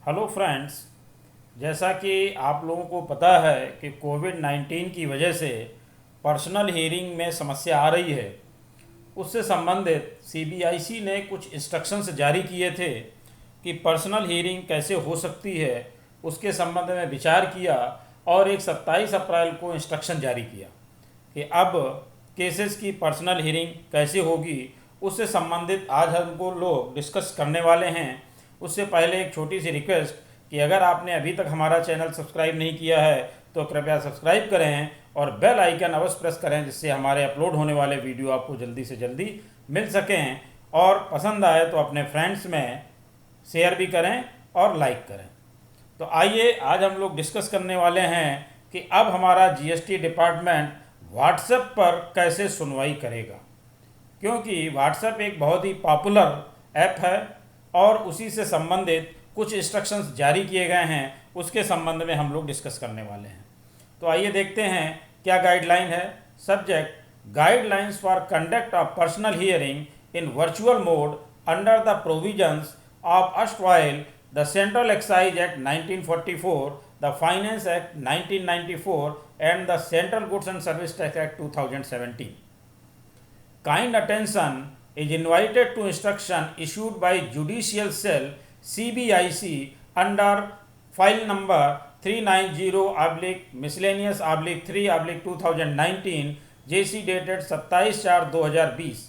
Hello friends. जैसा कि आप लोगों को पता है कि कोविड-19 की वजह से पर्सनल हियरिंग में समस्या आ रही है। उससे संबंधित सीबीआईसी ने कुछ इंस्ट्रक्शंस जारी किए थे कि पर्सनल हियरिंग कैसे हो सकती है, उसके संबंध में विचार किया और एक 27 अप्रैल को इंस्ट्रक्शन जारी किया कि अब केसेस की पर्सनल हियरिंग कैसे होगी। उससे संबंधित आज हमको लोग डिस्कस करने वाले हैं। उससे पहले एक छोटी सी रिक्वेस्ट कि अगर आपने अभी तक हमारा चैनल सब्सक्राइब नहीं किया है तो कृपया सब्सक्राइब करें और बेल आइकन अवश्य प्रेस करें, जिससे हमारे अपलोड होने वाले वीडियो आपको जल्दी से जल्दी मिल सकें। और पसंद आए तो अपने फ्रेंड्स में शेयर भी करें और लाइक करें। तो आइए आज हम लोग डिस्कस करने वाले हैं कि अब हमारा जीएसटी डिपार्टमेंट व्हाट्सएप पर कैसे सुनवाई करेगा, क्योंकि व्हाट्सएप एक बहुत ही पॉपुलर ऐप है और उसी से संबंधित कुछ इंस्ट्रक्शंस जारी किए गए हैं। उसके संबंध में हम लोग डिस्कस करने वाले हैं। तो आइए देखते हैं क्या गाइडलाइन है। Subject guidelines for conduct of personal hearing in virtual mode under the provisions of erstwhile the Central Excise Act 1944, the Finance Act 1994 and the Central Goods and Service Tax Act 2017. Kind attention is invited to instruction issued by Judicial Cell CBIC under file number 390/miscellaneous/3/2019 JC dated 27/4/2020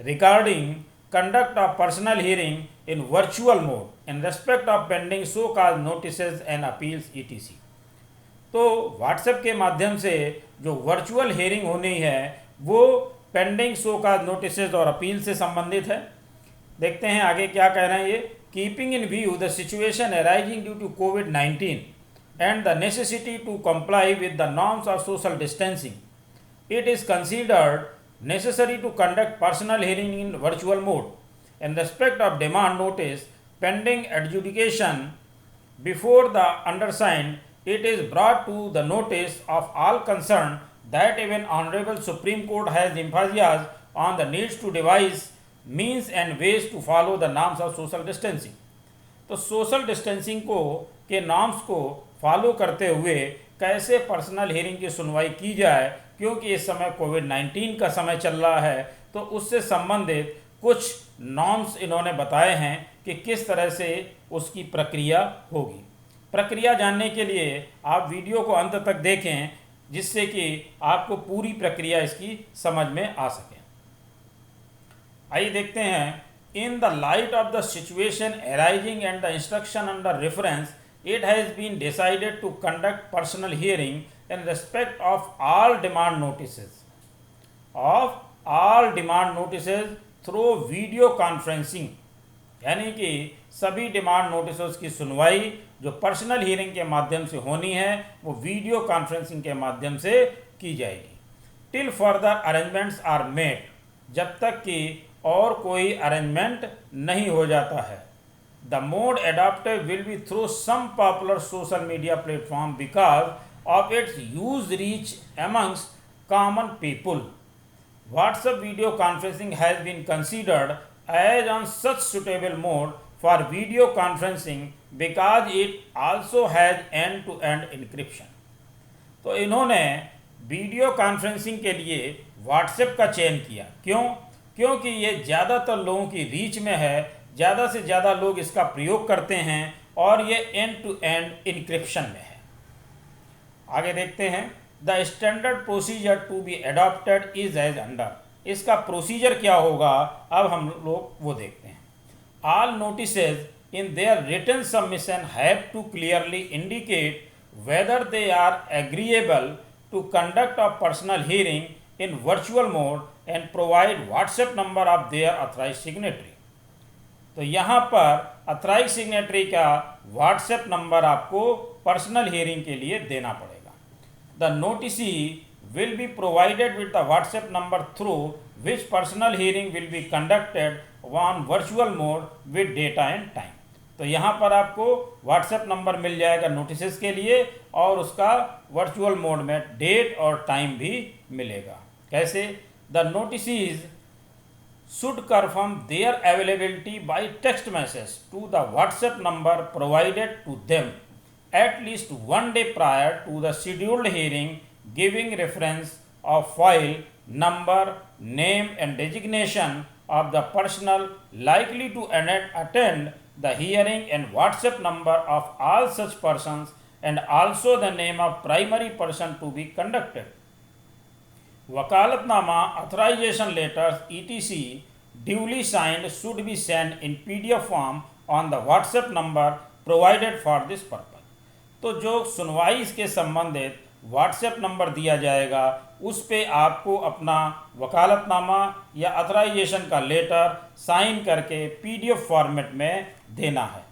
regarding conduct of personal hearing in virtual mode in respect of pending so-called notices and appeals etc. तो WhatsApp के माध्यम से जो virtual hearing होनी है वो pending show का notices और अपील से संबंधित है। देखते हैं आगे क्या कह रहे हैं ये। Keeping in view the situation arising due to कोविड-19 and the necessity to comply with the norms of social distancing, it is considered necessary to conduct personal hearing in virtual mode in respect of demand notice pending adjudication before the undersigned. It is brought to the notice of all concerned that even Honorable Supreme Court has emphasized on the needs to devise means and ways to follow the norms of social distancing. तो social distancing को के norms को follow करते हुए कैसे personal hearing की सुनवाई की जाए, क्योंकि इस समय कोविड-19 का समय चल रहा है। तो उससे संबंधित कुछ नॉर्म्स इन्होंने बताए हैं कि किस तरह से उसकी प्रक्रिया होगी। प्रक्रिया जानने के लिए आप वीडियो को अंत तक देखें, जिससे कि आपको पूरी प्रक्रिया इसकी समझ में आ सके। आइए देखते हैं। In the light of the situation arising and the instruction under reference, it has been decided to conduct personal hearing in respect of all demand notices through video conferencing, यानी कि सभी डिमांड नोटिस की सुनवाई जो personal hearing के माध्यम से होनी है वो वीडियो कॉन्फ्रेंसिंग के माध्यम से की जाएगी। Till further arrangements are made, जब तक कि और कोई अरेंजमेंट नहीं हो जाता है। The mode adopted will be through some popular social media platform because of its huge reach amongst common people. WhatsApp video conferencing has been considered as on such suitable mode for video conferencing because it also has end-to-end encryption. तो इन्होंने video conferencing के लिए WhatsApp का चयन किया। क्यों? क्योंकि ये ज़्यादातर लोगों की रीच में है, ज़्यादा से ज़्यादा लोग इसका प्रयोग करते हैं और ये एंड टू एंड इनक्रिप्शन में है। आगे देखते हैं। The standard procedure to be adopted is as under, इसका प्रोसीजर क्या होगा अब हम लोग वो देखते हैं। All notices in their written submission have to clearly indicate whether they are agreeable to conduct of personal hearing in virtual mode and provide WhatsApp number of their authorised signatory. तो यहाँ पर अथराइज सिग्नेटरी का WhatsApp number आपको personal hearing के लिए देना पड़ेगा। The नोटिसी will be provided with the WhatsApp number through which personal hearing will be conducted on virtual mode with data and time. तो यहाँ पर आपको व्हाट्सएप नंबर मिल जाएगा नोटिसेस के लिए और उसका वर्चुअल मोड में डेट और टाइम भी मिलेगा। कैसे? The noticees should confirm their availability by text message to the WhatsApp number provided to them at least 1 day prior to the scheduled hearing, giving reference of file number, name and designation of the person likely to attend the hearing and WhatsApp number of all such persons and also the name of primary person to be conducted. वकालतनामा authorization letters etc duly signed should be sent in PDF form on the WhatsApp number provided for this purpose. तो जो सुनवाई इसके संबंधित WhatsApp number दिया जाएगा उस पे आपको अपना वकालतनामा या अथराइजेशन का लेटर साइन करके PDF फॉर्मेट में देना है।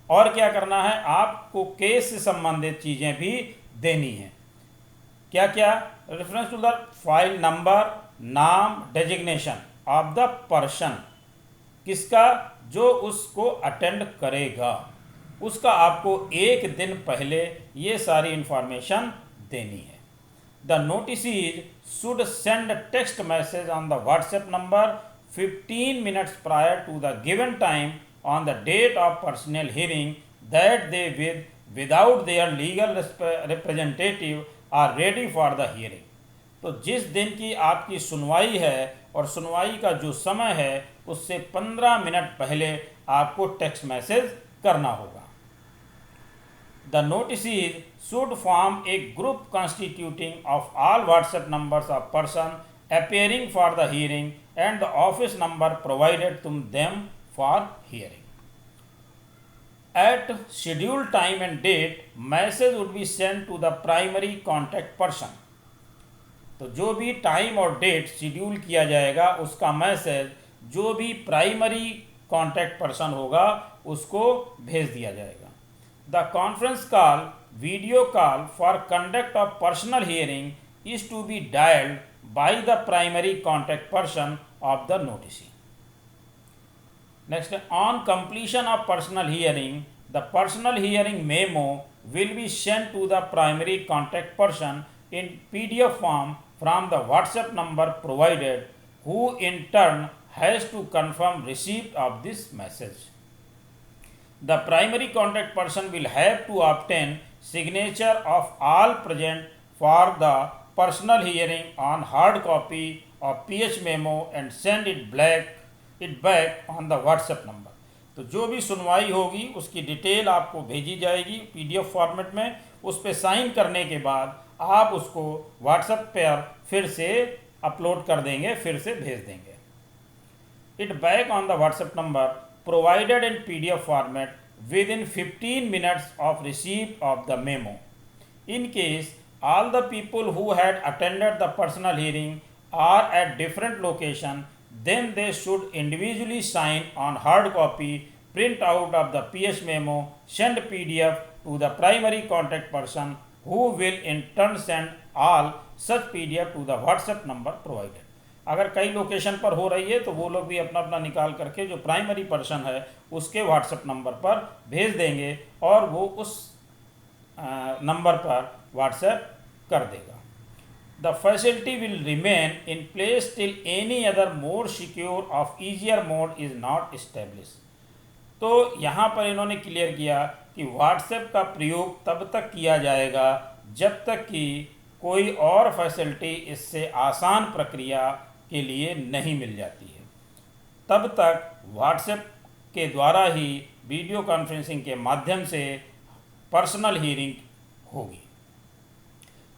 और क्या करना है, आपको केस से संबंधित चीज़ें भी देनी हैं। क्या क्या? Reference to the file number, नाम, डेजिग्नेशन ऑफ द पर्सन, किसका? जो उसको अटेंड करेगा, उसका आपको एक दिन पहले ये सारी इंफॉर्मेशन देनी है। The notice should send text message on the WhatsApp number 15 minutes prior to the given time on the date of personal hearing that they without their legal representative are ready for the hearing. तो जिस दिन की आपकी सुनवाई है और सुनवाई का जो समय है उससे 15 मिनट पहले आपको टेक्स्ट मैसेज करना होगा। The notice should form A group constituting of all WhatsApp numbers of person appearing for the hearing and the office number provided to them for hearing. At scheduled time and date, message would be sent to the primary contact person. तो जो भी time और date schedule किया जाएगा उसका message जो भी primary contact person होगा उसको भेज दिया जाएगा। The conference call, video call for conduct of personal hearing is to be dialled by the primary contact person of the notice. Next, on completion of personal hearing the personal hearing memo will be sent to the primary contact person in PDF form from the WhatsApp number provided, who in turn has to confirm receipt of this message. The primary contact person will have to obtain signature of all present for the personal hearing on hard copy of PH memo and send it back on the WhatsApp number. तो जो भी सुनवाई होगी उसकी detail आपको भेजी जाएगी PDF format में, उस पर साइन करने के बाद आप उसको व्हाट्सएप पर फिर से अपलोड कर देंगे, फिर से भेज देंगे। It back on the WhatsApp number provided in PDF format within 15 minutes of receipt of the memo. In case all the people who had attended the personal hearing are at different location, then they should individually sign on hard copy, print out of the PH memo, send PDF to the primary contact person, who will in turn send all such PDF to the WhatsApp number provided. अगर कई location पर हो रही है तो वो लोग भी अपना अपना निकाल करके जो प्राइमरी पर्सन है उसके व्हाट्सएप नंबर पर भेज देंगे और वो उस नंबर पर व्हाट्सएप कर देगा। The facility will remain in place till any other more secure of easier mode is not established. तो यहाँ पर इन्होंने क्लियर किया कि व्हाट्सएप का प्रयोग तब तक किया जाएगा जब तक कि कोई और फैसिलिटी इससे आसान प्रक्रिया के लिए नहीं मिल जाती है, तब तक व्हाट्सएप के द्वारा ही वीडियो कॉन्फ्रेंसिंग के माध्यम से पर्सनल हियरिंग होगी।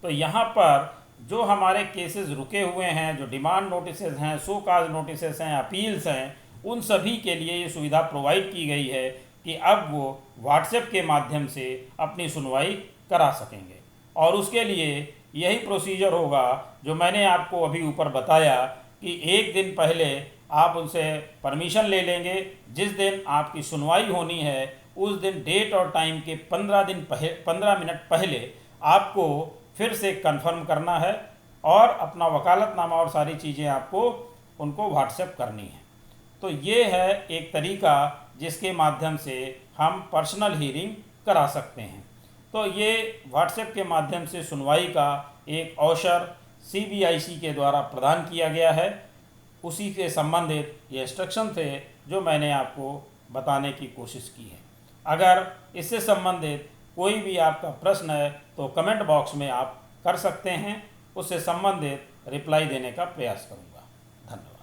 तो यहाँ पर जो हमारे केसेस रुके हुए हैं, जो डिमांड नोटिसेस हैं, शो काज नोटिसेस हैं, अपील्स हैं, उन सभी के लिए ये सुविधा प्रोवाइड की गई है कि अब वो व्हाट्सएप के माध्यम से अपनी सुनवाई करा सकेंगे। और उसके लिए यही प्रोसीजर होगा जो मैंने आपको अभी ऊपर बताया कि एक दिन पहले आप उनसे परमिशन ले लेंगे। जिस दिन आपकी सुनवाई होनी है उस दिन डेट और टाइम के 15 मिनट पहले आपको फिर से कंफर्म करना है और अपना वकालतनामा और सारी चीज़ें आपको उनको व्हाट्सएप करनी है। तो ये है एक तरीका जिसके माध्यम से हम पर्सनल हियरिंग करा सकते हैं। तो ये व्हाट्सएप के माध्यम से सुनवाई का एक अवसर CBIC के द्वारा प्रदान किया गया है। उसी से संबंधित ये इंस्ट्रक्शन थे जो मैंने आपको बताने की कोशिश की है। अगर इससे संबंधित कोई भी आपका प्रश्न है तो कमेंट बॉक्स में आप कर सकते हैं, उससे संबंधित रिप्लाई देने का प्रयास करूँगा। धन्यवाद।